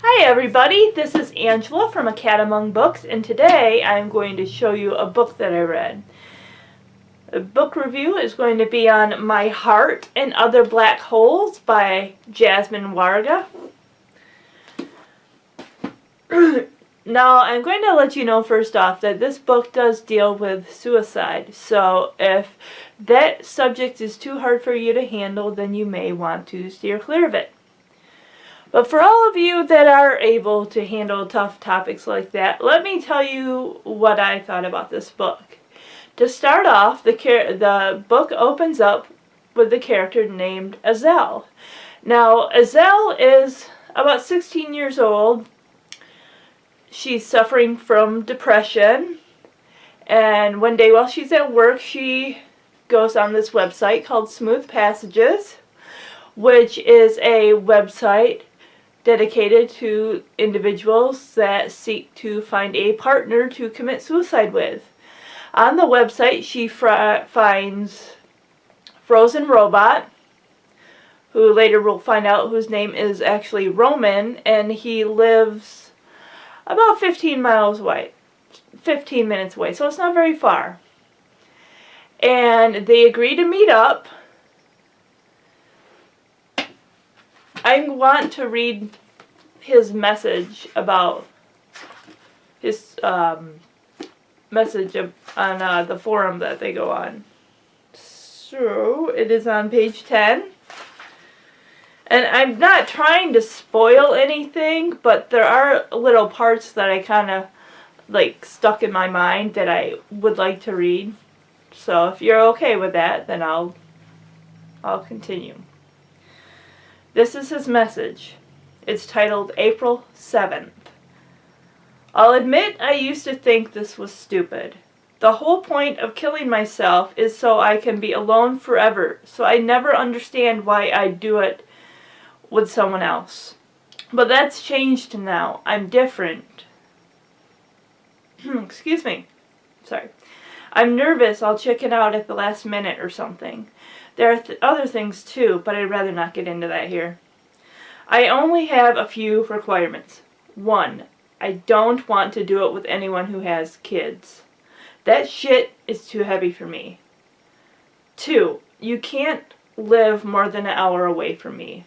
Hi everybody, this is Angela from A Cat Among Books, and today I'm going to show you a book that I read. The book review is going to be on My Heart and Other Black Holes by Jasmine Warga. Now, I'm going to let you know first off that this book does deal with suicide, so if that subject is too hard for you to handle, then you may want to steer clear of it. But for all of you that are able to handle tough topics like that, let me tell you what I thought about this book. To start off, the book opens up with a character named Azelle. Now, Azelle is about 16 years old. She's suffering from depression. And one day while she's at work, she goes on this website called Smooth Passages, which is a website dedicated to individuals that seek to find a partner to commit suicide with. On the website, she finds Frozen Robot, who later we'll find out whose name is actually Roman, and he lives about 15 miles away, 15 minutes away, so it's not very far. And they agree to meet up. I want to read his message about his message on the forum that they go on. So it is on page 10. And I'm not trying to spoil anything, but there are little parts that I kind of like stuck in my mind that I would like to read. So if you're okay with that, then I'll continue. This is his message. It's titled April 7th. I'll admit I used to think this was stupid. The whole point of killing myself is so I can be alone forever, so I never understand why I do it with someone else. But that's changed now. I'm different. Excuse me. Sorry. I'm nervous I'll chicken out at the last minute or something. There are other things too, but I'd rather not get into that here. I only have a few requirements. 1. I don't want to do it with anyone who has kids. That shit is too heavy for me. 2. You can't live more than an hour away from me.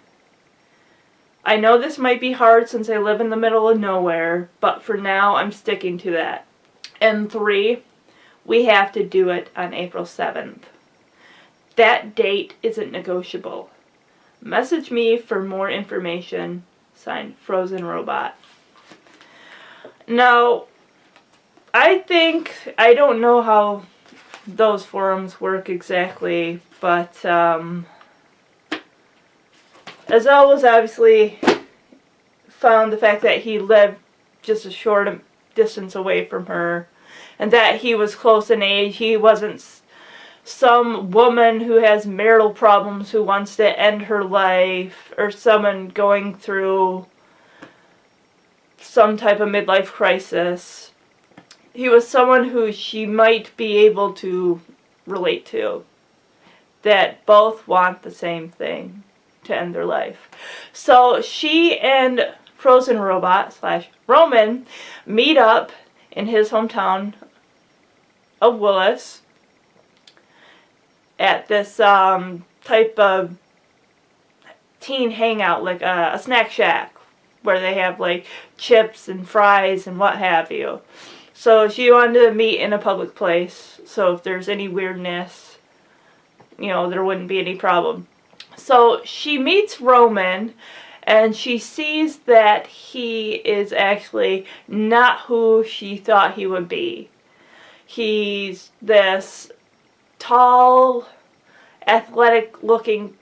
I know this might be hard since I live in the middle of nowhere, but for now I'm sticking to that. And 3. We have to do it on April 7th. That date isn't negotiable. Message me for more information. Signed, Frozen Robot. Now, I don't know how those forums work exactly, but Azelle was obviously found the fact that he lived just a short distance away from her, and that he was close in age. He wasn't some woman who has marital problems who wants to end her life, or someone going through some type of midlife crisis. He was someone who she might be able to relate to, that both want the same thing, to end their life. So she and Frozen Robot / Roman meet up in his hometown of Willis at this type of teen hangout, like a snack shack, where they have like chips and fries and what have you. So she wanted to meet in a public place, so if there's any weirdness, there wouldn't be any problem. So she meets Roman, and she sees that he is actually not who she thought he would be. He's this tall, athletic-looking,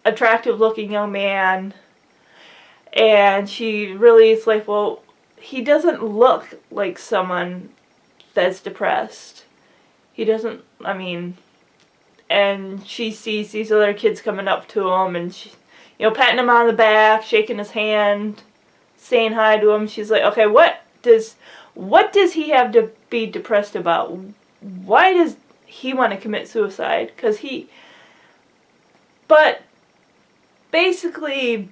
attractive-looking young man, and she really is like, well, he doesn't look like someone that's depressed. He doesn't, and she sees these other kids coming up to him, and she, patting him on the back, shaking his hand, saying hi to him. She's like, okay, what does he have to be depressed about? Why does he want to commit suicide? But basically,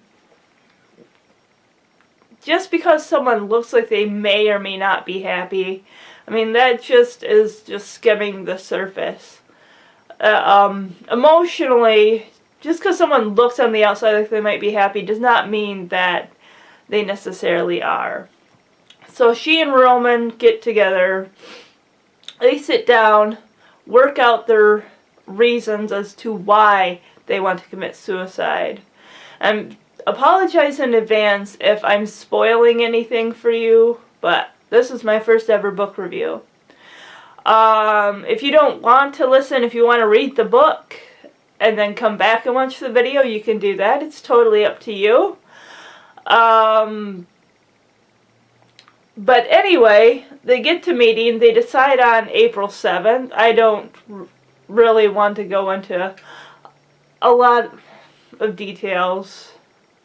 just because someone looks like they may or may not be happy, I mean, that just is just skimming the surface. Emotionally, just because someone looks on the outside like they might be happy does not mean that they necessarily are. So she and Roman get together. They sit down, work out their reasons as to why they want to commit suicide. And apologize in advance if I'm spoiling anything for you, but this is my first ever book review. If you don't want to listen, if you want to read the book and then come back and watch the video, you can do that. It's totally up to you. But anyway, they get to meeting. They decide on April 7th. I don't really want to go into a lot of details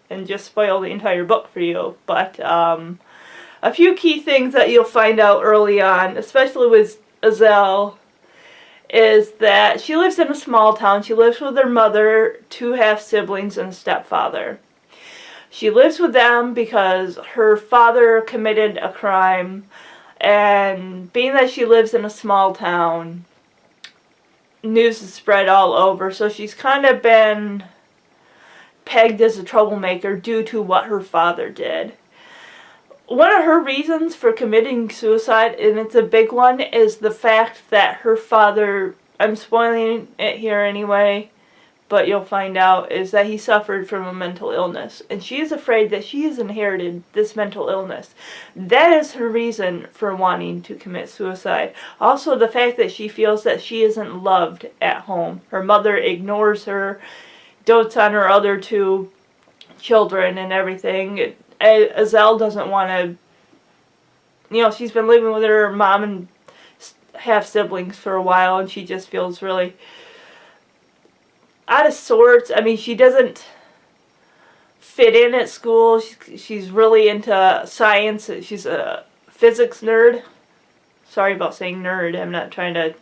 and just spoil the entire book for you. But a few key things that you'll find out early on, especially with Ezell, is that she lives in a small town. She lives with her mother, 2 half-siblings, and a stepfather. She lives with them because her father committed a crime, and being that she lives in a small town, news is spread all over, so she's kind of been pegged as a troublemaker due to what her father did. One of her reasons for committing suicide, and it's a big one, is the fact that her father, I'm spoiling it here anyway, but you'll find out, is that he suffered from a mental illness. And she is afraid that she has inherited this mental illness. That is her reason for wanting to commit suicide. Also, the fact that she feels that she isn't loved at home. Her mother ignores her, dotes on her other 2 children and everything. Ezell doesn't want to, you know, she's been living with her mom and half-siblings for a while, and she just feels really out of sorts. I mean, she doesn't fit in at school. She's really into science. She's a physics nerd. Sorry about saying nerd. I'm not trying to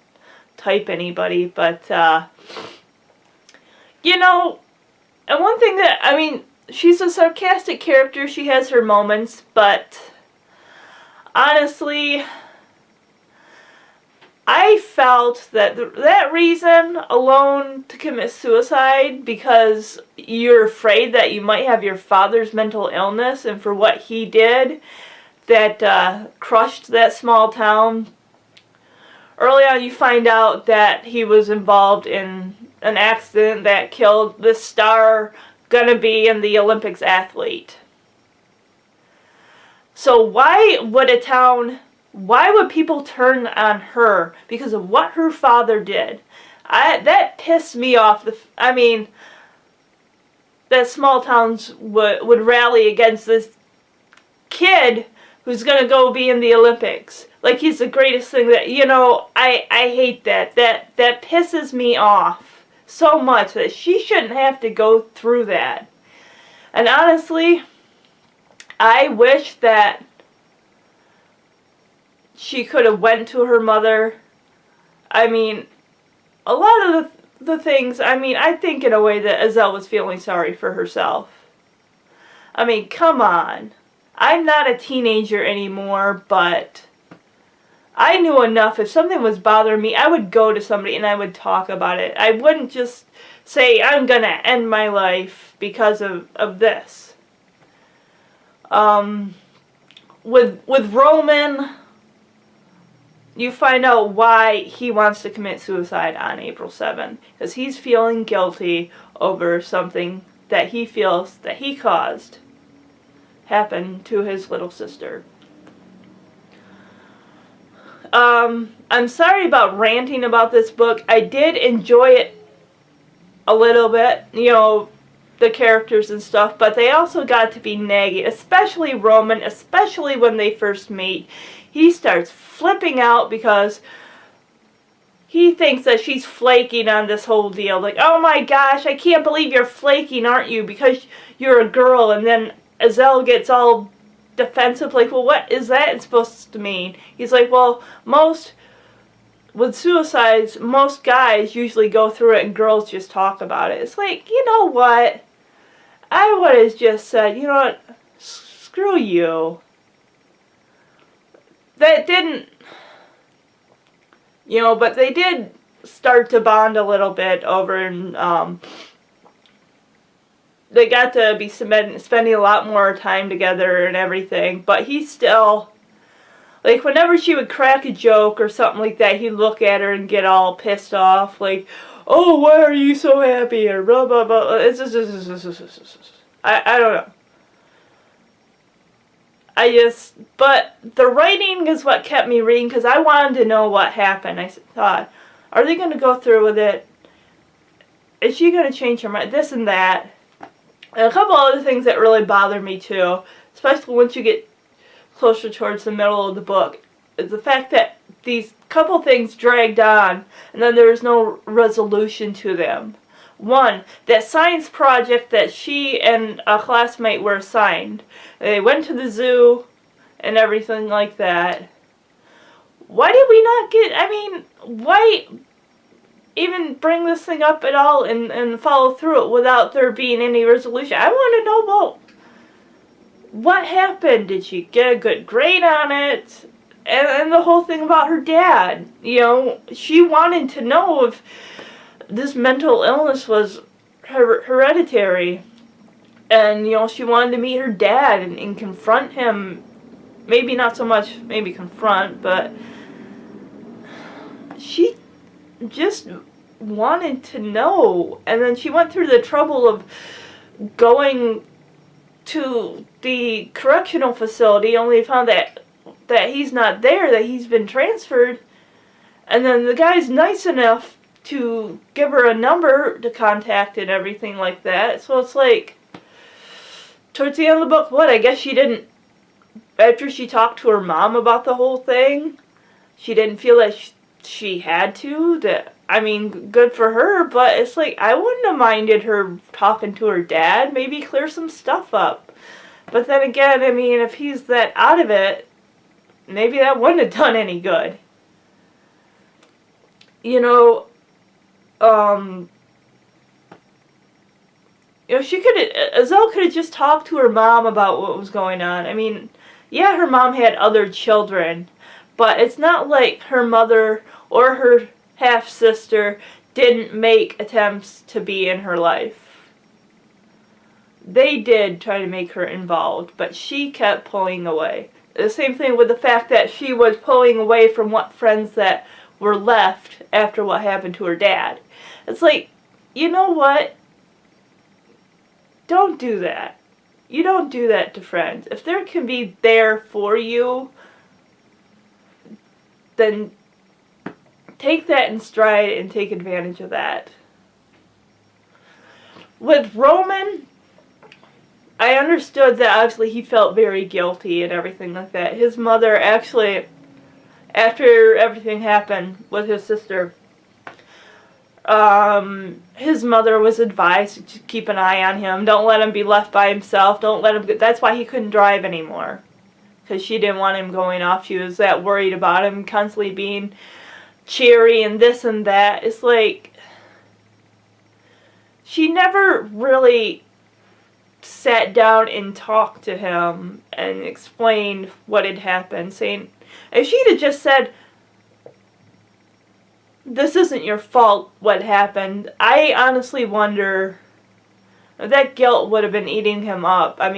type anybody, but, you know, and one thing that, I mean, she's a sarcastic character. She has her moments, but honestly, I felt that that reason alone to commit suicide, because you're afraid that you might have your father's mental illness, and for what he did that crushed that small town. Early on, you find out that he was involved in an accident that killed this star, gonna be in the Olympics athlete. So why would people turn on her because of what her father did? That pissed me off. I mean, that small towns would rally against this kid who's going to go be in the Olympics. Like he's the greatest thing that, you know, I hate that. That pisses me off so much that she shouldn't have to go through that. And honestly, I wish that she could have went to her mother. I mean, a lot of the things, I mean, I think in a way that Ezell was feeling sorry for herself. I mean, come on. I'm not a teenager anymore, but I knew enough. If something was bothering me, I would go to somebody and I would talk about it. I wouldn't just say, I'm going to end my life because of this. With Roman, you find out why he wants to commit suicide on April 7th. Because he's feeling guilty over something that he feels that he caused happen to his little sister. I'm sorry about ranting about this book. I did enjoy it a little bit, you know, the characters and stuff, but they also got to be naggy, especially Roman, especially when they first meet. He starts flipping out because he thinks that she's flaking on this whole deal. Like, oh my gosh, I can't believe you're flaking, aren't you? Because you're a girl. And then Ezell gets all defensive, like, well, what is that supposed to mean? He's like, well, with suicides, most guys usually go through it and girls just talk about it. It's like, you know what? I would have just said, you know what? screw you. That didn't, but they did start to bond a little bit over, and they got to be spending a lot more time together and everything, but he still, like, whenever she would crack a joke or something like that, he'd look at her and get all pissed off, like, oh, why are you so happy, or blah, blah, blah. It's just, I don't know. But the writing is what kept me reading, because I wanted to know what happened. I thought, are they going to go through with it? Is she going to change her mind? This and that. And a couple other things that really bothered me too, especially once you get closer towards the middle of the book, is the fact that these couple things dragged on, and then there was no resolution to them. One, that science project that she and a classmate were assigned. They went to the zoo and everything like that. Why did we not why even bring this thing up at all and follow through it without there being any resolution? I want to know about what happened. Did she get a good grade on it? And the whole thing about her dad. She wanted to know if this mental illness was hereditary. And, she wanted to meet her dad and confront him. Maybe not so much, maybe confront, but she just wanted to know. And then she went through the trouble of going to the correctional facility, only found that he's not there, that he's been transferred. And then the guy's nice enough to give her a number to contact and everything like that. So it's like, towards the end of the book, I guess she didn't, after she talked to her mom about the whole thing, she didn't feel that she had to. Good for her, but it's like, I wouldn't have minded her talking to her dad, maybe clear some stuff up. But then again, if he's that out of it, maybe that wouldn't have done any good. Azelle could have just talked to her mom about what was going on. Yeah, her mom had other children, but it's not like her mother or her half-sister didn't make attempts to be in her life. They did try to make her involved, but she kept pulling away. The same thing with the fact that she was pulling away from what friends that were left after what happened to her dad. It's like, you know what? Don't do that. You don't do that to friends. If they can be there for you, then take that in stride and take advantage of that. With Roman, I understood that obviously he felt very guilty and everything like that. His mother actually, after everything happened with his sister, his mother was advised to keep an eye on him. Don't let him be left by himself. Don't let him. That's why he couldn't drive anymore, because she didn't want him going off. She was that worried about him constantly being cheery and this and that. It's like, she never really sat down and talked to him and explained what had happened, saying, if she'd have just said, this isn't your fault what happened, I honestly wonder if that guilt would have been eating him up. I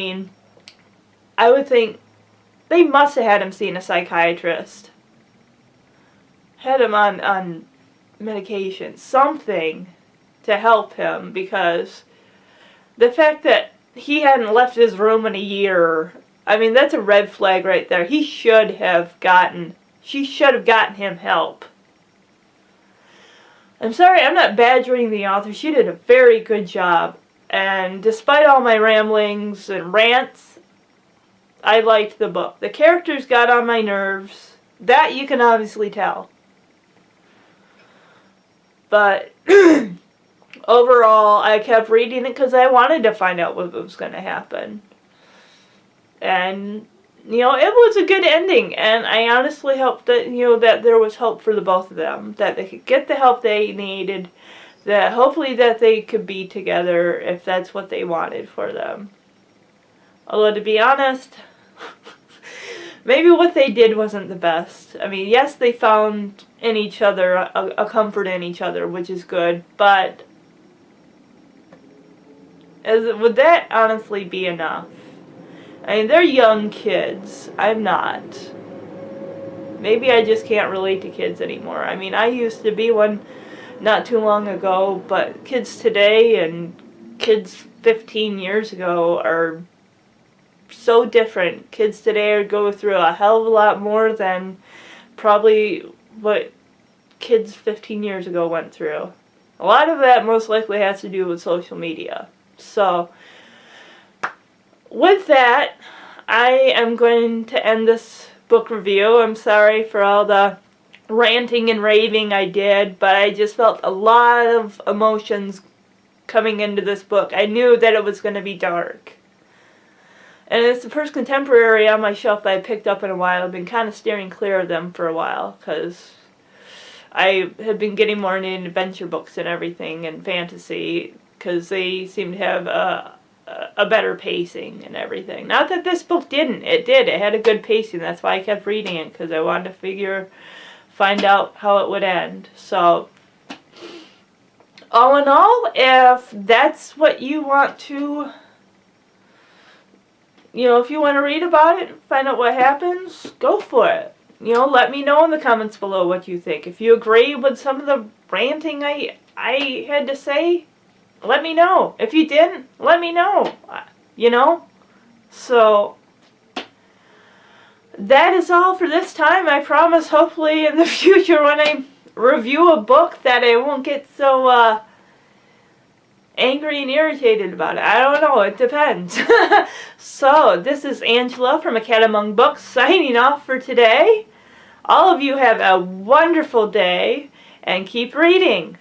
would think they must have had him seeing a psychiatrist. Had him on medication, something to help him, because the fact that he hadn't left his room in a year, that's a red flag right there. She should have gotten him help. I'm sorry, I'm not badgering the author. She did a very good job. And despite all my ramblings and rants, I liked the book. The characters got on my nerves. That you can obviously tell. But overall, I kept reading it because I wanted to find out what was going to happen. And, it was a good ending. And I honestly hope that, that there was hope for the both of them. That they could get the help they needed. That hopefully that they could be together if that's what they wanted for them. Although, to be honest, maybe what they did wasn't the best. I mean, yes, they found in each other a comfort in each other, which is good, but would that honestly be enough? I mean, they're young kids. I'm not. Maybe I just can't relate to kids anymore. I mean, I used to be one not too long ago, but kids today and kids 15 years ago are so different. Kids today go through a hell of a lot more than probably what kids 15 years ago went through. A lot of that most likely has to do with social media. So, with that, I am going to end this book review. I'm sorry for all the ranting and raving I did, but I just felt a lot of emotions coming into this book. I knew that it was going to be dark. And it's the first contemporary on my shelf that I picked up in a while. I've been kind of steering clear of them for a while, because I had been getting more into adventure books and everything, and fantasy, because they seem to have a better pacing and everything. Not that this book didn't. It did. It had a good pacing. That's why I kept reading it, because I wanted to find out how it would end. So, all in all, if that's what you want to, if you want to read about it and find out what happens, go for it. Let me know in the comments below what you think. If you agree with some of the ranting I had to say, let me know. If you didn't, let me know. So, that is all for this time. I promise, hopefully, in the future when I review a book that I won't get so, angry and irritated about it. I don't know. It depends. So, this is Angela from A Cat Among Books signing off for today. All of you have a wonderful day and keep reading.